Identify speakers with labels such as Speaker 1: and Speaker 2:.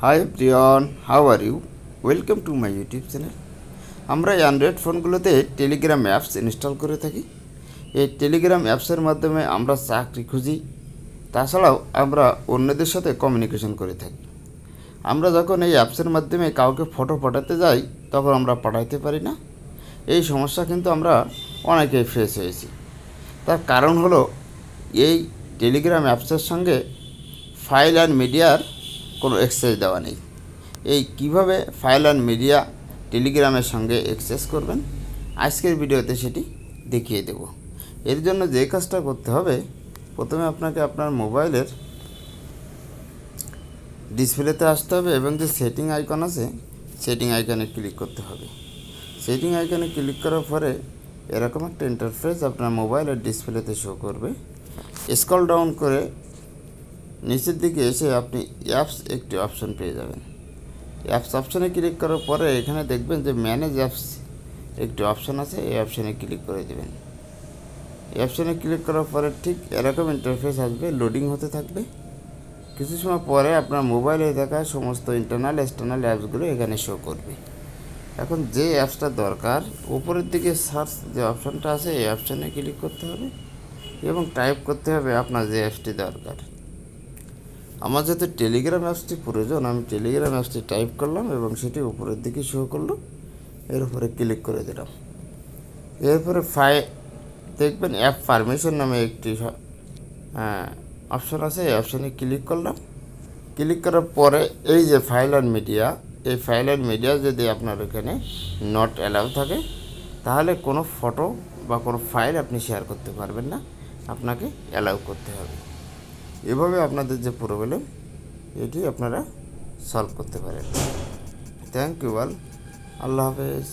Speaker 1: High Priyan, how are you? Welcome to my YouTube channel. আমরা android ফোনগুলোতে Telegram apps install করে থাকি। এই টেলিগ্রাম অ্যাপসের মাধ্যমে আমরা চাকরি খুঁজি, তাছাড়াও আমরা অন্যদের সাথে কমিউনিকেশন করে থাকি। আমরা যখন এই অ্যাপসের মাধ্যমে কাউকে ফটো পাঠাতে যাই, তখন আমরা পাঠাইতে পারি না। এই সমস্যা কিন্তু আমরা অনেকেই ফেস হয়েছি। তার কারণ হলো এই টেলিগ্রাম অ্যাপসের সঙ্গে ফাইল অ্যান্ড মিডিয়ার কোনো অ্যাক্সেস দেওয়া নেই। এই কিভাবে ফাইল অ্যান্ড মিডিয়া টেলিগ্রামের সঙ্গে অ্যাক্সেস করবেন, আজকের ভিডিওতে সেটি দেখিয়ে দেব। এর জন্য যে কাজটা করতে হবে, প্রথমে আপনাকে আপনার মোবাইলের ডিসপ্লেতে আসতে হবে এবং যে সেটিং আইকন আছে, সেটিং আইকনে ক্লিক করতে হবে। সেটিং আইকনে ক্লিক করার পরে এরকম একটা ইন্টারফেস আপনার মোবাইলের ডিসপ্লেতে শো করবে। স্ক্রল ডাউন করে নিচের দিকে এসে আপনি অ্যাপস একটি অপশন পেয়ে যাবেন। অ্যাপস অপশানে ক্লিক করার পরে এখানে দেখবেন যে ম্যানেজ অ্যাপস একটি অপশান আছে, এই অপশানে ক্লিক করে দেবেন। এই অপশানে ক্লিক করার পরে ঠিক এরকম ইন্টারফেস আসবে, লোডিং হতে থাকবে। কিছু সময় পরে আপনার মোবাইলে থাকা সমস্ত ইন্টারনাল এক্সটার্নাল অ্যাপসগুলো এখানে শো করবে। এখন যে অ্যাপসটা দরকার, উপরের দিকে সার্চ যে অপশানটা আছে, এই অপশানে ক্লিক করতে হবে এবং টাইপ করতে হবে আপনার যে অ্যাপসটি দরকার। আমার যেহেতু টেলিগ্রাম অ্যাপসটি প্রয়োজন, আমি টেলিগ্রাম অ্যাপসটি টাইপ করলাম এবং সেটি উপরের দিকে শো করলো। এর উপরে ক্লিক করে দিলাম। এরপরে দেখবেন অ্যাপ পারমিশন নামে একটি অপশান আছে, এই অপশানে ক্লিক করলাম। ক্লিক করার পরে এই যে ফাইল অ্যান্ড মিডিয়া, এই ফাইল অ্যান্ড মিডিয়া যদি আপনার এখানে নট অ্যালাউ থাকে, তাহলে কোনো ফটো বা কোনো ফাইল আপনি শেয়ার করতে পারবেন না, আপনাকে অ্যালাউ করতে হবে। এভাবে আপনাদের যে প্রবলেম, এটি আপনারা সলভ করতে পারেন। Thank you all. আল্লাহ হাফেজ।